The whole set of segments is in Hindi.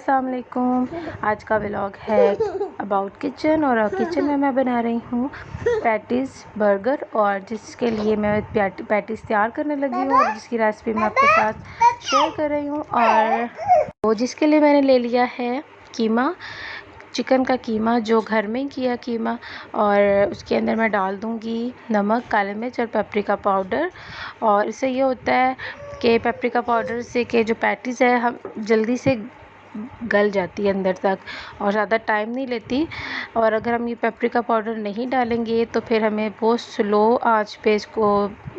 अस्सलाम वालेकुम। आज का व्लॉग है अबाउट किचन और किचन में मैं बना रही हूँ पैटीज़ बर्गर, और जिसके लिए मैं पैटीज़ तैयार करने लगी हूँ और जिसकी रेसिपी मैं आपके साथ शेयर कर रही हूँ। और वो जिसके लिए मैंने ले लिया है कीमा, चिकन का कीमा जो घर में किया कीमा, और उसके अंदर मैं डाल दूँगी नमक, काली मिर्च और पेपरिका पाउडर। और इससे ये होता है कि पेपरिका पाउडर से के जो पैटीज़ है हम जल्दी से गल जाती है अंदर तक और ज़्यादा टाइम नहीं लेती। और अगर हम ये पेपरिका पाउडर नहीं डालेंगे तो फिर हमें बहुत स्लो आंच पे इसको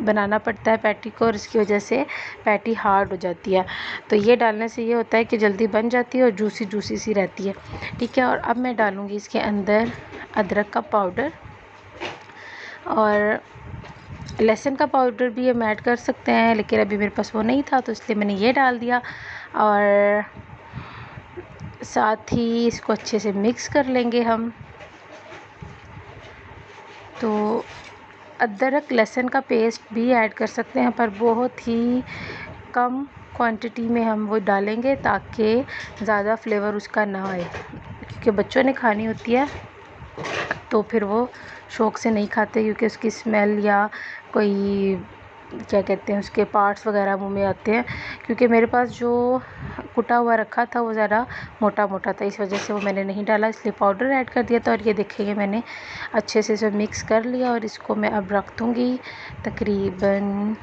बनाना पड़ता है पैटी को, और इसकी वजह से पैटी हार्ड हो जाती है। तो ये डालने से ये होता है कि जल्दी बन जाती है और जूसी जूसी सी रहती है। ठीक है, और अब मैं डालूँगी इसके अंदर अदरक का पाउडर, और लहसुन का पाउडर भी हम ऐड कर सकते हैं, लेकिन अभी मेरे पास वो नहीं था तो इसलिए मैंने ये डाल दिया। और साथ ही इसको अच्छे से मिक्स कर लेंगे हम। तो अदरक लहसुन का पेस्ट भी ऐड कर सकते हैं, पर बहुत ही कम क्वांटिटी में हम वो डालेंगे ताकि ज़्यादा फ्लेवर उसका ना आए, क्योंकि बच्चों ने खानी होती है तो फिर वो शौक़ से नहीं खाते, क्योंकि उसकी स्मेल या कोई क्या कहते हैं उसके पार्ट्स वगैरह मुंह में आते हैं। क्योंकि मेरे पास जो कुटा हुआ रखा था वो ज़रा मोटा मोटा था, इस वजह से वो मैंने नहीं डाला, इसलिए पाउडर ऐड कर दिया था। और ये देखिए मैंने अच्छे से इसे मिक्स कर लिया, और इसको मैं अब रख दूँगी तकरीबन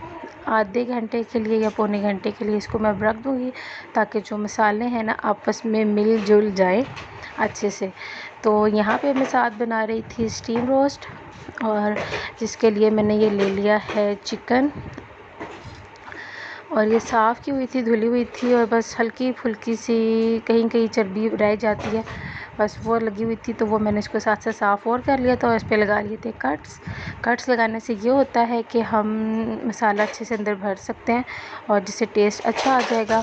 आधे घंटे के लिए या पौने घंटे के लिए। इसको मैं अब रख दूँगी ताकि जो मसाले हैं ना आपस में मिल जुल जाए अच्छे से। तो यहाँ पे मैं साथ बना रही थी स्टीम रोस्ट, और जिसके लिए मैंने ये ले लिया है चिकन, और ये साफ़ की हुई थी, धुली हुई थी, और बस हल्की फुल्की सी कहीं कहीं चर्बी रह जाती है, बस वो लगी हुई थी। तो वो मैंने इसको साथ से साफ़ और कर लिया था, और इस पर लगा लिए थे कट्स लगाने से ये होता है कि हम मसाला अच्छे से अंदर भर सकते हैं और जिससे टेस्ट अच्छा आ जाएगा।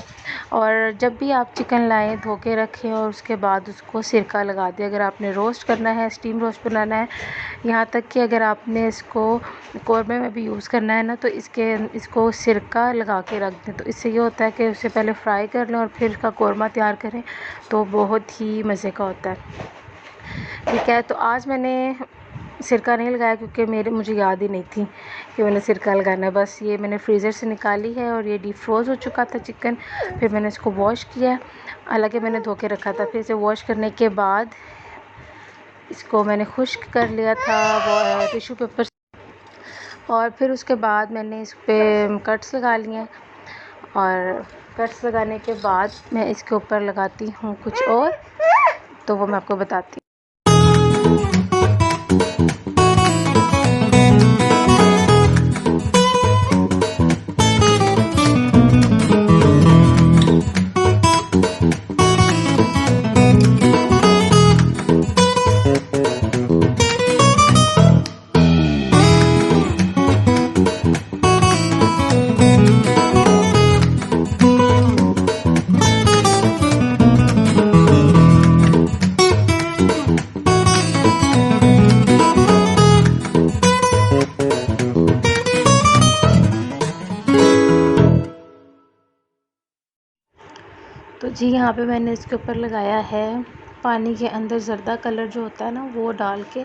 और जब भी आप चिकन लाएं धो के रखें और उसके बाद उसको सिरका लगा दें। अगर आपने रोस्ट करना है, स्टीम रोस्ट बनाना है, यहाँ तक कि अगर आपने इसको कौरमे में भी यूज़ करना है ना, तो इसको सिरका लगा के रख दें। तो इससे ये होता है कि उससे पहले फ्राई कर लें और फिर इसका कौरमा तैयार करें, तो बहुत ही मज़े का होता है। ठीक है, तो आज मैंने सिरका नहीं लगाया क्योंकि मुझे याद ही नहीं थी कि मैंने सिरका लगाना है। बस ये मैंने फ्रीज़र से निकाली है और ये डीप फ्रोज़ हो चुका था चिकन, फिर मैंने इसको वॉश किया, हालांकि मैंने धो के रखा था। फिर इसे वॉश करने के बाद इसको मैंने खुश्क कर लिया था वो टिश्यू पेपर, और फिर उसके बाद मैंने इस पर कट्स लगा लिए। और कट्स लगाने के बाद मैं इसके ऊपर लगाती हूँ कुछ और, तो वो मैं आपको बताती हूँ। तो जी यहाँ पे मैंने इसके ऊपर लगाया है पानी के अंदर ज़र्दा कलर जो होता है ना, वो डाल के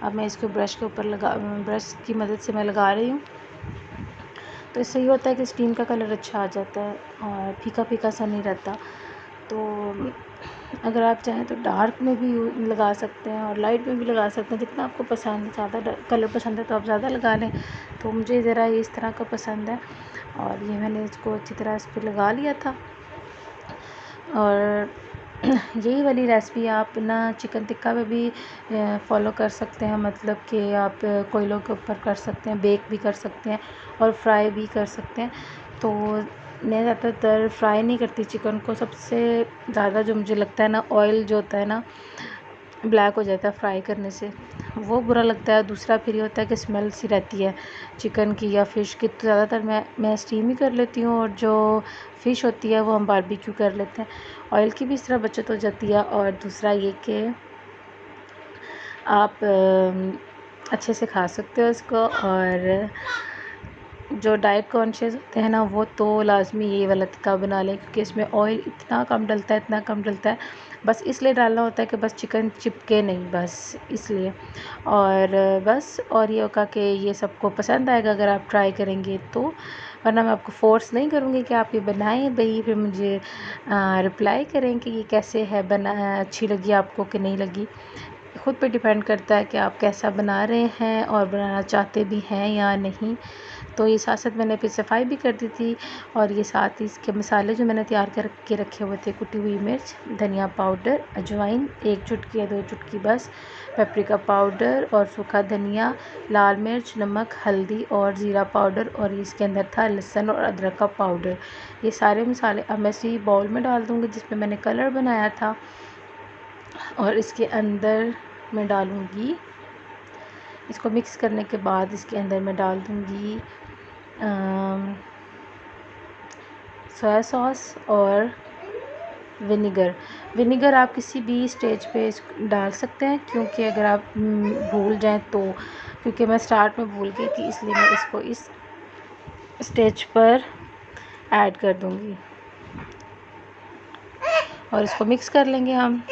अब मैं इसको ब्रश के ऊपर ब्रश की मदद से मैं लगा रही हूँ। तो इससे ये होता है कि स्टीम का कलर अच्छा आ जाता है और फीका फीका सा नहीं रहता। तो अगर आप चाहें तो डार्क में भी लगा सकते हैं और लाइट में भी लगा सकते हैं, जितना आपको पसंद है। ज़्यादा कलर पसंद है तो आप ज़्यादा लगा लें, तो मुझे ज़रा इस तरह का पसंद है। और ये मैंने इसको अच्छी तरह इस पर लगा लिया था। और यही वाली रेसिपी आप ना चिकन टिक्का में भी फॉलो कर सकते हैं, मतलब कि आप कोयलों के ऊपर कर सकते हैं, बेक भी कर सकते हैं और फ्राई भी कर सकते हैं। तो मैं ज़्यादातर फ्राई नहीं करती चिकन को, सबसे ज़्यादा जो मुझे लगता है ना, ऑयल जो होता है ना ब्लैक हो जाता है फ्राई करने से, वो बुरा लगता है। दूसरा फिर ये होता है कि स्मेल सी रहती है चिकन की या फ़िश की, तो ज़्यादातर मैं स्टीम ही कर लेती हूँ, और जो फ़िश होती है वो हम बारबेक्यू कर लेते हैं। ऑयल की भी इस तरह बचत हो जाती है, और दूसरा ये कि आप अच्छे से खा सकते हो इसको। और जो डाइट कॉन्शियस होते हैं ना वो तो लाजमी ये वाला टिक्का बना लें, क्योंकि इसमें ऑयल इतना कम डलता है, इतना कम डलता है, बस इसलिए डालना होता है कि बस चिकन चिपके नहीं, बस इसलिए। और बस, और ये होगा कि ये सबको पसंद आएगा अगर आप ट्राई करेंगे तो, वरना मैं आपको फ़ोर्स नहीं करूँगी कि आप ये बनाएं भाई, फिर मुझे रिप्लाई करें कि ये कैसे है बना, अच्छी लगी आपको कि नहीं लगी। ख़ुद पे डिपेंड करता है कि आप कैसा बना रहे हैं और बनाना चाहते भी हैं या नहीं। तो ये साथ साथ मैंने फिर सफाई भी कर दी थी, और ये साथ ही इसके मसाले जो मैंने तैयार कर के रखे हुए थे, कुटी हुई मिर्च, धनिया पाउडर, अजवाइन 1 चुटकी या 2 चुटकी बस, पेपरिका पाउडर और सूखा धनिया, लाल मिर्च, नमक, हल्दी और ज़ीरा पाउडर, और इसके अंदर था लहसुन और अदरक का पाउडर। ये सारे मसाले अब मैं इसी बाउल में डाल दूँगी जिसमें मैंने कलर बनाया था, और इसके अंदर मैं डालूँगी, इसको मिक्स करने के बाद इसके अंदर मैं डाल दूँगी सोया सॉस और विनेगर आप किसी भी स्टेज पे डाल सकते हैं, क्योंकि अगर आप भूल जाएं तो, क्योंकि मैं स्टार्ट में भूल गई थी इसलिए मैं इसको इस स्टेज पर ऐड कर दूँगी, और इसको मिक्स कर लेंगे हम।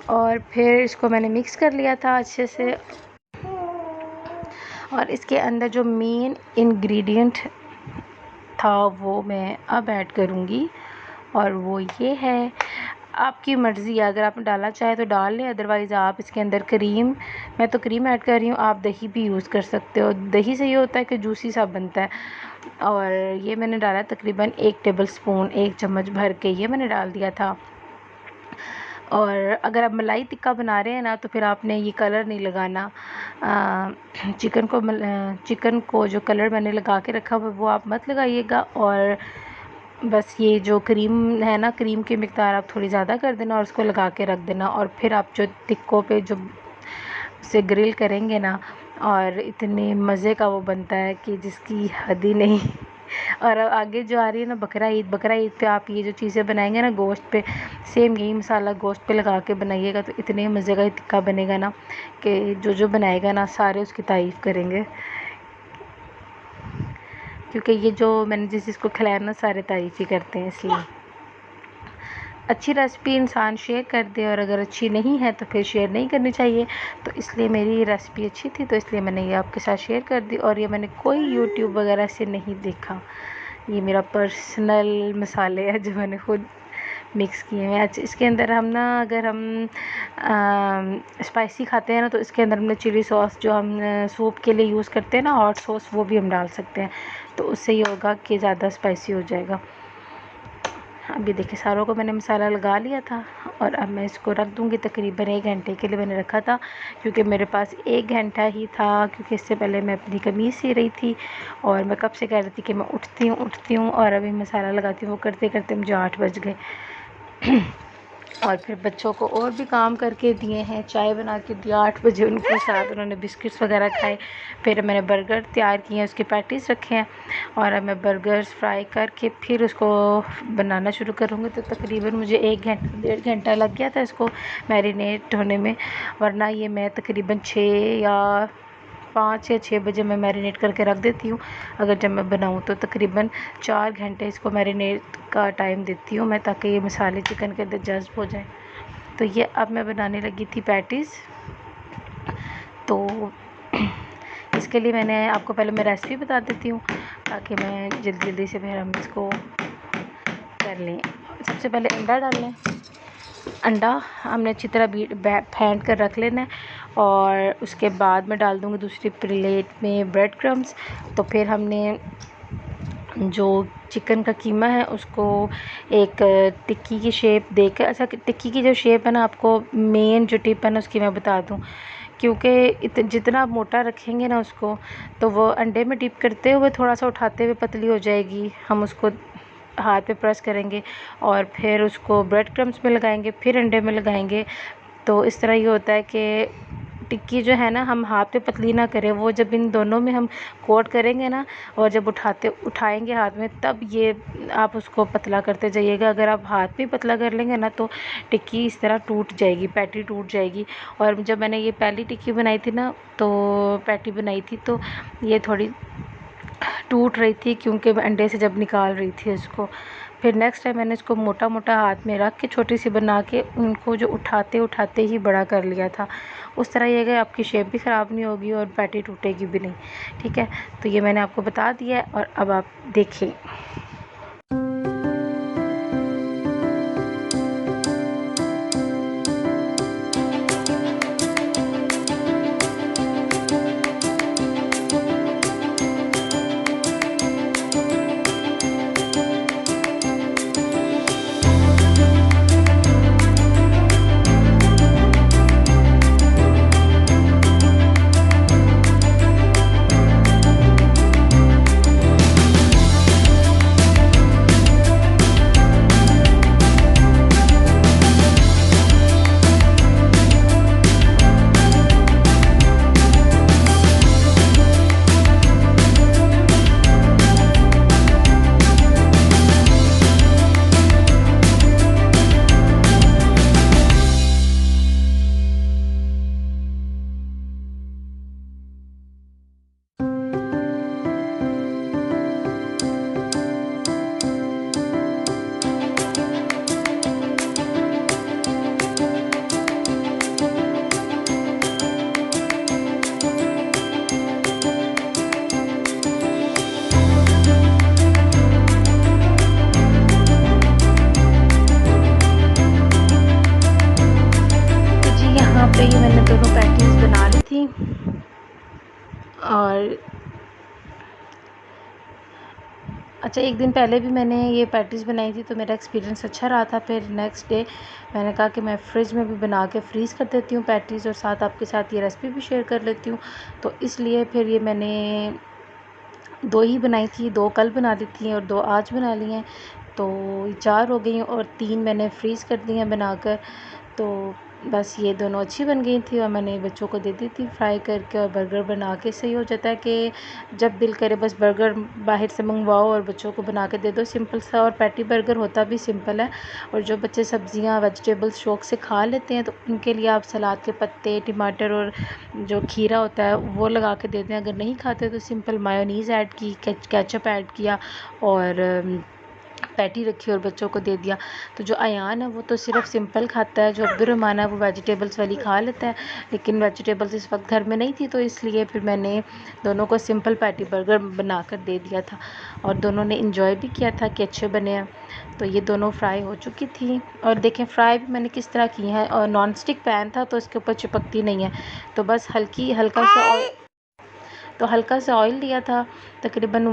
और फिर इसको मैंने मिक्स कर लिया था अच्छे से, और इसके अंदर जो मेन इंग्रेडिएंट था वो मैं अब ऐड करूँगी, और वो ये है, आपकी मर्ज़ी है, अगर आप डालना चाहें तो डाल लें, अदरवाइज़ आप इसके अंदर क्रीम, मैं तो क्रीम ऐड कर रही हूँ, आप दही भी यूज़ कर सकते हो। दही से ये होता है कि जूसी सा बनता है, और ये मैंने डाला तकरीबन 1 टेबल स्पून, 1 चम्मच भर के ये मैंने डाल दिया था। और अगर आप मलाई टिक्का बना रहे हैं ना तो फिर आपने ये कलर नहीं लगाना, चिकन को जो कलर मैंने लगा के रखा हुआ वो आप मत लगाइएगा, और बस ये जो क्रीम है ना, क्रीम की मिकदार आप थोड़ी ज़्यादा कर देना और उसको लगा के रख देना, और फिर आप जो टिक्कों पे जो से ग्रिल करेंगे ना, और इतने मज़े का वो बनता है कि जिसकी हद ही नहीं। और आगे जो आ रही है ना बकरा ईद पे आप ये जो चीज़ें बनाएंगे ना गोश्त पे, सेम यही मसाला गोश्त पे लगा के बनाइएगा तो इतने मज़े का ये टिक्का बनेगा ना कि जो बनाएगा ना सारे उसकी तारीफ़ करेंगे, क्योंकि ये जो मैंने जिस चीज़ को खिलाया ना सारे तारीफ़ ही करते हैं। इसलिए अच्छी रेसिपी इंसान शेयर कर दे, और अगर अच्छी नहीं है तो फिर शेयर नहीं करनी चाहिए। तो इसलिए मेरी रेसिपी अच्छी थी तो इसलिए मैंने ये आपके साथ शेयर कर दी, और ये मैंने कोई यूट्यूब वगैरह से नहीं देखा, ये मेरा पर्सनल मसाले है जो मैंने खुद मिक्स किए हैं। अच्छा, इसके अंदर हम ना, अगर हम स्पाइसी खाते हैं ना तो इसके अंदर हमने चिली सॉस जो हम सूप के लिए यूज़ करते हैं ना, हॉट सॉस, वो भी हम डाल सकते हैं, तो उससे ये होगा कि ज़्यादा स्पाइसी हो जाएगा। अभी देखिए सारों को मैंने मसाला लगा लिया था, और अब मैं इसको रख दूँगी, तकरीबन 1 घंटे के लिए मैंने रखा था, क्योंकि मेरे पास 1 घंटा ही था, क्योंकि इससे पहले मैं अपनी कमीज़ सी रही थी, और मैं कब से कह रही थी कि मैं उठती हूँ और अभी मसाला लगाती हूँ, वो करते करते मुझे 8 बज गए। और फिर बच्चों को और भी काम करके दिए हैं, चाय बना के दिया 8 बजे उनके साथ, उन्होंने बिस्किट्स वगैरह खाए। फिर मैंने बर्गर तैयार किए हैं, उसके पैटीज़ रखे हैं, और अब मैं बर्गर्स फ्राई करके फिर उसको बनाना शुरू करूँगी। तो तकरीबन मुझे 1 घंटा 1.5 घंटा लग गया था इसको मैरिनेट होने में, वरना ये मैं तकरीबन 5 या 6 बजे मैं मैरिनेट करके रख देती हूँ। अगर जब मैं बनाऊँ तो तकरीबन 4 घंटे इसको मैरिनेट का टाइम देती हूँ मैं, ताकि ये मसाले चिकन के अंदर जज़्ब हो जाए। तो ये अब मैं बनाने लगी थी पैटीज़। तो इसके लिए मैंने आपको पहले मैं रेसिपी बता देती हूँ, ताकि मैं जल्दी से फिर हम इसको कर लें। सबसे पहले अंडा डाल लें। अंडा हमने अच्छी तरह फेंट कर रख लेना है, और उसके बाद मैं डाल दूँगी दूसरी प्लेट में ब्रेड क्रम्स। तो फिर हमने जो चिकन का कीमा है उसको एक टिक्की की शेप देकर, अच्छा टिक्की की जो शेप है ना, आपको मेन जो टिप है ना उसकी मैं बता दूँ, क्योंकि जितना मोटा रखेंगे ना उसको, तो वो अंडे में डिप करते हुए थोड़ा सा उठाते हुए पतली हो जाएगी। हम उसको हाथ पे प्रेस करेंगे और फिर उसको ब्रेड क्रम्स में लगाएंगे, फिर अंडे में लगाएंगे। तो इस तरह ये होता है कि टिक्की जो है ना हम हाथ पे पतली ना करें, वो जब इन दोनों में हम कोट करेंगे ना और जब उठाएंगे हाथ में, तब ये आप उसको पतला करते जाइएगा। अगर आप हाथ में पतला कर लेंगे ना तो टिक्की इस तरह टूट जाएगी, पैटी टूट जाएगी। और जब मैंने ये पहली टिक्की बनाई थी ना, तो पैटी बनाई थी, तो ये थोड़ी टूट रही थी क्योंकि मैं अंडे से जब निकाल रही थी उसको। फिर नेक्स्ट टाइम मैंने इसको मोटा मोटा हाथ में रख के छोटी सी बना के उनको जो उठाते उठाते ही बड़ा कर लिया था। उस तरह ये अगर आपकी शेप भी ख़राब नहीं होगी और पैटी टूटेगी भी नहीं। ठीक है, तो ये मैंने आपको बता दिया है और अब आप देखें। पे ये मैंने दोनों पैटीज बना ली थी। और अच्छा, एक दिन पहले भी मैंने ये पैटीज़ बनाई थी तो मेरा एक्सपीरियंस अच्छा रहा था। फिर नेक्स्ट डे मैंने कहा कि मैं फ्रिज में भी बना के फ्रीज़ कर देती हूँ पैटीज़, और साथ आपके साथ ये रेसिपी भी शेयर कर लेती हूँ। तो इसलिए फिर ये मैंने 2 ही बनाई थी, 2 कल बना दी थी और 2 आज बना ली हैं, तो 4 हो गई और 3 मैंने फ्रीज़ कर दी हैं बनाकर। तो बस ये दोनों अच्छी बन गई थी और मैंने बच्चों को दे दी थी फ्राई करके। और बर्गर बना के सही हो जाता है कि जब दिल करे बस बर्गर बाहर से मंगवाओ और बच्चों को बना के दे दो, सिंपल सा। और पैटी बर्गर होता भी सिंपल है। और जो बच्चे सब्जियां वेजिटेबल्स शौक से खा लेते हैं तो उनके लिए आप सलाद के पत्ते, टमाटर और जो खीरा होता है वो लगा के देते हैं। अगर नहीं खाते तो सिंपल मायोनीज़ ऐड की, केचप ऐड किया और पैटी रखी और बच्चों को दे दिया। तो जो अयान है वो तो सिर्फ सिंपल खाता है, जो अब्दुर्रहमान है वो वेजिटेबल्स वाली खा लेता है, लेकिन वेजिटेबल्स इस वक्त घर में नहीं थी, तो इसलिए फिर मैंने दोनों को सिंपल पैटी बर्गर बना कर दे दिया था। और दोनों ने इंजॉय भी किया था कि अच्छे बने हैं। तो ये दोनों फ्राई हो चुकी थी और देखें फ्राई भी मैंने किस तरह की है। और नॉन स्टिक पैन था तो इसके ऊपर चिपकती नहीं है। तो बस हल्का सा ऑयल लिया था, तकरीबन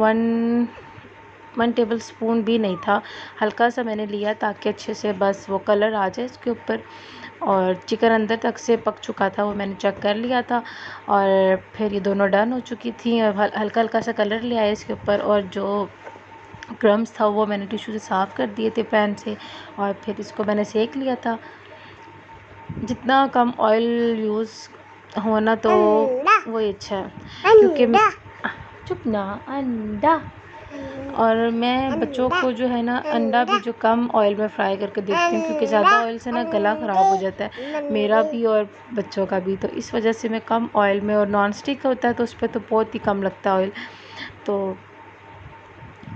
1 टेबल स्पून भी नहीं था, हल्का सा मैंने लिया ताकि अच्छे से बस वो कलर आ जाए इसके ऊपर। और चिकन अंदर तक से पक चुका था, वो मैंने चेक कर लिया था। और फिर ये दोनों डन हो चुकी थी और हल्का हल्का सा कलर ले आया इसके ऊपर। और जो क्रम्स था वो मैंने टिश्यू से साफ़ कर दिए थे पैन से, और फिर इसको मैंने सेक लिया था। जितना कम ऑयल यूज़ होना तो वही अच्छा है, क्योंकि चुप ना अंडा। और मैं बच्चों को जो है ना अंडा भी जो कम ऑयल में फ्राई करके देती हूँ, क्योंकि ज़्यादा ऑयल से ना गला ख़राब हो जाता है, मेरा भी और बच्चों का भी। तो इस वजह से मैं कम ऑयल में, और नॉन स्टिक होता है तो उस पर तो बहुत ही कम लगता है ऑयल। तो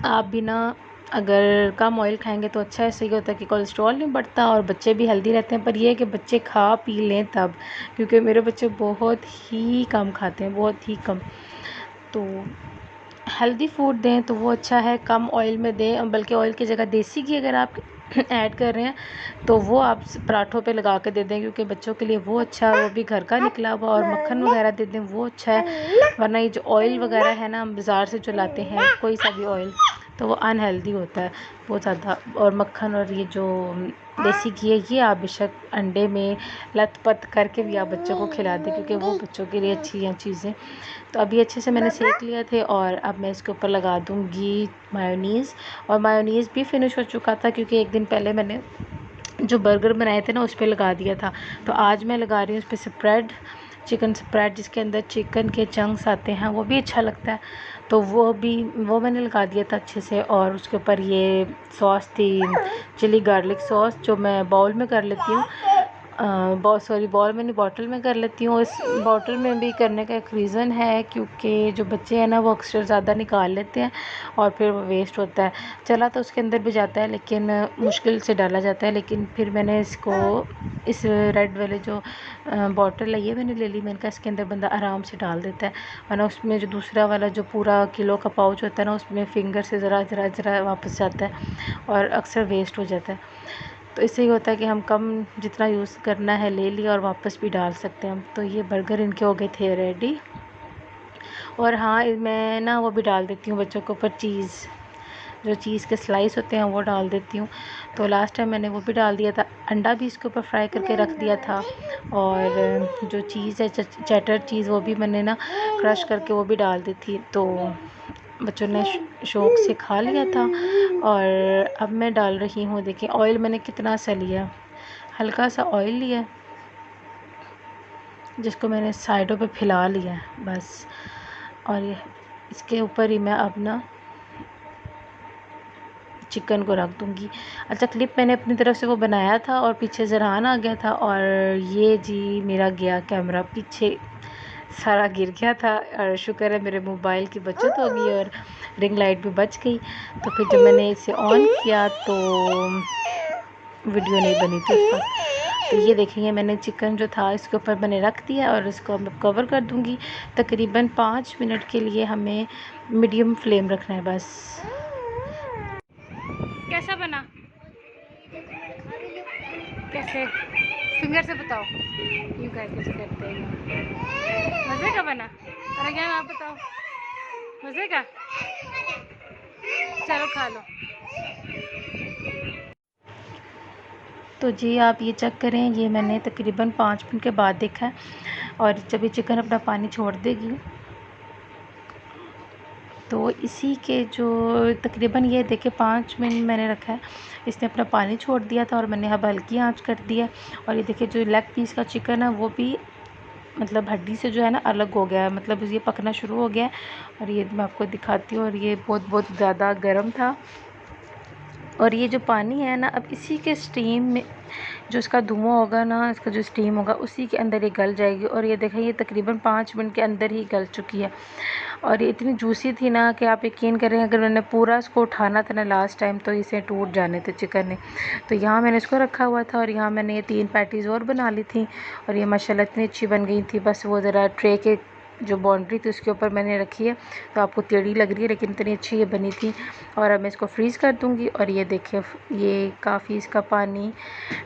आप भी ना अगर कम ऑयल खाएंगे तो अच्छा है, सही होता है कि कोलेस्ट्रॉल नहीं बढ़ता और बच्चे भी हेल्दी रहते हैं। पर यह है कि बच्चे खा पी लें तब, क्योंकि मेरे बच्चे बहुत ही कम खाते हैं, बहुत ही कम। तो हेल्दी फूड दें तो वो अच्छा है, कम ऑयल में दें। बल्कि ऑयल की जगह देसी घी अगर आप ऐड कर रहे हैं तो वो आप पराठों पे लगा के दे दें, क्योंकि बच्चों के लिए वो अच्छा है, वो भी घर का निकला हुआ। और मक्खन वगैरह दे दें वो अच्छा है, वरना ये जो ऑयल वगैरह है ना हम बाज़ार से जो लाते हैं कोई सा भी ऑयल, तो वो अनहेल्दी होता है बहुत ज़्यादा। और मक्खन और ये जो देसी घी है ये आप बेशक अंडे में लथपथ करके भी आप बच्चों को खिला दें, क्योंकि वो बच्चों के लिए अच्छी हैं चीज़ें। तो अभी अच्छे से मैंने सेक लिया थे और अब मैं इसके ऊपर लगा दूँगी मायोनीज़। और मायोनीज़ भी फिनिश हो चुका था, क्योंकि एक दिन पहले मैंने जो बर्गर बनाए थे ना उस पर लगा दिया था। तो आज मैं लगा रही हूँ उस पर स्प्रेड चिकन स्प्रेड जिसके अंदर चिकन के चंक्स आते हैं, वो भी अच्छा लगता है। तो वो मैंने लगा दिया था अच्छे से। और उसके ऊपर ये सॉस थी, चिली गार्लिक सॉस, जो मैं बाउल में कर लेती हूँ। बाउल में नहीं, बॉटल में कर लेती हूँ। इस बॉटल में भी करने का एक रीज़न है, क्योंकि जो बच्चे हैं ना वो अक्सर ज़्यादा निकाल लेते हैं और फिर वो वेस्ट होता है। चला तो उसके अंदर भी जाता है, लेकिन मुश्किल से डाला जाता है। लेकिन फिर मैंने इस रेड वाले जो बॉटल है ये मैंने ले ली। मैंने कहा इसके अंदर बंदा आराम से डाल देता है, वरना उसमें जो दूसरा वाला जो पूरा किलो का पाउच होता है ना, उसमें फिंगर से ज़रा वापस जाता है और अक्सर वेस्ट हो जाता है। तो इससे ही होता है कि हम कम जितना यूज़ करना है ले लिया और वापस भी डाल सकते हैं हम। तो ये बर्गर इनके हो गए थे रेडी। और हाँ, मैं ना वो भी डाल देती हूँ बच्चों के ऊपर चीज़, जो चीज़ के स्लाइस होते हैं वो डाल देती हूँ। तो लास्ट टाइम मैंने वो भी डाल दिया था। अंडा भी इसके ऊपर फ्राई करके रख दिया था। और जो चीज़ है चेडर चीज़, वो भी मैंने ना क्रश करके वो भी डाल दी थी। तो बच्चों ने शौक़ से खा लिया था। और अब मैं डाल रही हूँ, देखिए ऑयल मैंने कितना सा लिया, हल्का सा ऑयल लिया जिसको मैंने साइडों पे फैला लिया है बस। और ये इसके ऊपर ही मैं अब ना चिकन को रख दूँगी। अच्छा, क्लिप मैंने अपनी तरफ से वो बनाया था और पीछे ज़रान आ गया था, और ये जी मेरा गया कैमरा पीछे, सारा गिर गया था। और शुक्र है मेरे मोबाइल की बचत हो गई और रिंग लाइट भी बच गई। तो फिर जब मैंने इसे ऑन किया तो वीडियो नहीं बनी थी उसका। तो ये देखेंगे मैंने चिकन जो था इसके ऊपर मैंने रख दिया और इसको मैं कवर कर दूँगी। तकरीबन 5 मिनट के लिए हमें मीडियम फ्लेम रखना है बस। कैसा बना? कैसे? फिंगर से बताओ। यूँ कैसे करते हैं? मज़े का बना? अरे क्या आप बताओ, मज़े का? चलो खा लो। तो जी आप ये चेक करें, ये मैंने तकरीबन 5 मिनट के बाद देखा है। और जब ये चिकन अपना पानी छोड़ देगी तो इसी के जो तकरीबन ये देखिए 5 मिनट मैंने रखा है, इसने अपना पानी छोड़ दिया था और मैंने अब हल्की आंच कर दिया। और ये देखिए जो लेग पीस का चिकन है वो भी मतलब हड्डी से जो है ना अलग हो गया है, मतलब ये पकना शुरू हो गया है। और ये मैं आपको दिखाती हूँ, और ये बहुत ज़्यादा गर्म था। और ये जो पानी है ना, अब इसी के स्टीम में जो इसका धुआं होगा ना, इसका जो स्टीम होगा उसी के अंदर ये गल जाएगी। और ये देखें, ये तकरीबन 5 मिनट के अंदर ही गल चुकी है। और ये इतनी जूसी थी ना कि आप यकीन करें, अगर मैंने पूरा इसको उठाना था ना लास्ट टाइम तो इसे टूट जाने थे चिकन ने। तो यहाँ मैंने इसको रखा हुआ था और यहाँ मैंने ये 3 पैटीज़ और बना ली थी और ये माशाल्लाह इतनी अच्छी बन गई थी। बस वो ज़रा ट्रे के जो बाउंड्री थी उसके ऊपर मैंने रखी है, तो आपको टेढ़ी लग रही है लेकिन इतनी अच्छी ये बनी थी। और अब मैं इसको फ्रीज़ कर दूँगी। और ये देखिए, ये काफ़ी इसका पानी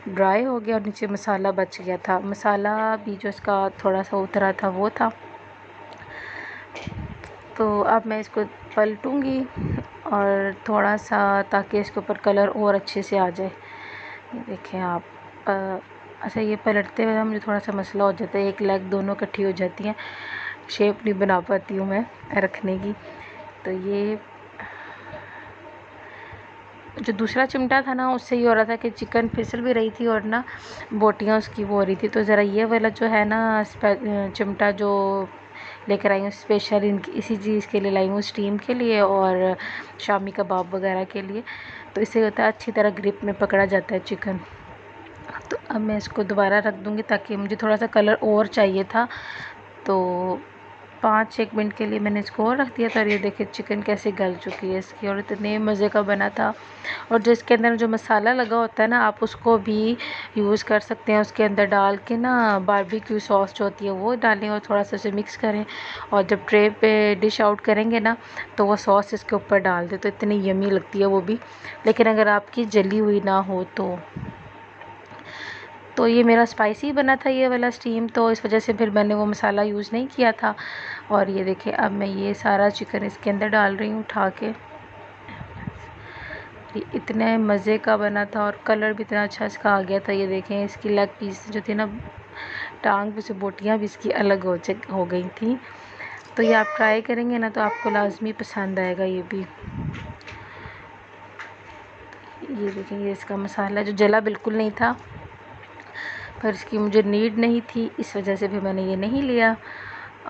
ड्राई हो गया और नीचे मसाला बच गया था। मसाला भी जो इसका थोड़ा सा उतरा था वो था। तो अब मैं इसको पलटूँगी और थोड़ा सा, ताकि इसके ऊपर कलर और अच्छे से आ जाए। ये देखें आप, अच्छा ये पलटते हुए मुझे थोड़ा सा मसला हो जाता है, एक लेग दोनों इकट्ठी हो जाती हैं, शेप नहीं बना पाती हूँ मैं रखने की। तो ये जो दूसरा चिमटा था ना, उससे ये हो रहा था कि चिकन फिसल भी रही थी और ना बोटियाँ उसकी वो हो रही थी। तो ज़रा ये वाला जो है ना चिमटा जो लेकर आई हूँ स्पेशल इसी चीज़ के लिए लाई हूँ, स्टीम के लिए और शामी कबाब वगैरह के लिए। तो इससे होता है अच्छी तरह ग्रिप में पकड़ा जाता है चिकन। तो अब मैं इसको दोबारा रख दूँगी, ताकि मुझे थोड़ा सा कलर और चाहिए था। तो 5-1 मिनट के लिए मैंने इसको और रख दिया था। और ये देखिए चिकन कैसे गल चुकी है इसकी, और इतने मज़े का बना था। और जो इसके अंदर जो मसाला लगा होता है ना, आप उसको भी यूज़ कर सकते हैं। उसके अंदर डाल के ना बारबेक्यू सॉस जो होती है वो डालें और थोड़ा सा उसे मिक्स करें, और जब ट्रे पे डिश आउट करेंगे ना तो वो सॉस इसके ऊपर डाल दें, तो इतनी यमी लगती है वो भी। लेकिन अगर आपकी जली हुई ना हो तो ये मेरा स्पाइसी बना था ये वाला स्टीम, तो इस वजह से फिर मैंने वो मसाला यूज़ नहीं किया था। और ये देखिए, अब मैं ये सारा चिकन इसके अंदर डाल रही हूँ उठा के। ये इतने मज़े का बना था और कलर भी इतना अच्छा इसका आ गया था। ये देखें, इसकी लेग पीस जो थी ना, टांग पे से बोटियाँ भी इसकी अलग हो गई थी। तो ये आप ट्राई करेंगे ना तो आपको लाजमी पसंद आएगा ये भी। ये देखें, ये इसका मसाला जो जला बिल्कुल नहीं था। पर इसकी मुझे नीड नहीं थी, इस वजह से भी मैंने ये नहीं लिया।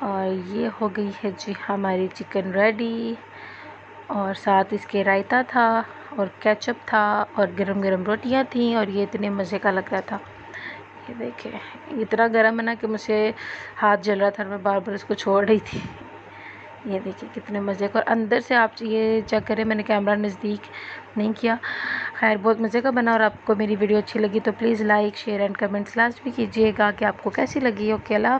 और ये हो गई है जी हमारी चिकन रेडी, और साथ इसके रायता था और केचप था और गरम गरम रोटियां थी, और ये इतने मज़े का लग रहा था। ये देखिए इतना गर्म है ना कि मुझे हाथ जल रहा था और मैं बार बार इसको छोड़ रही थी। ये देखिए कितने मज़े का, और अंदर से आप ये चेक करें, मैंने कैमरा नज़दीक नहीं किया। खैर बहुत मज़े का बना, और आपको मेरी वीडियो अच्छी लगी तो please like share and comments last भी कीजिएगा कि आपको कैसी लगी। ओके, अल्लाह हाफ़िज़।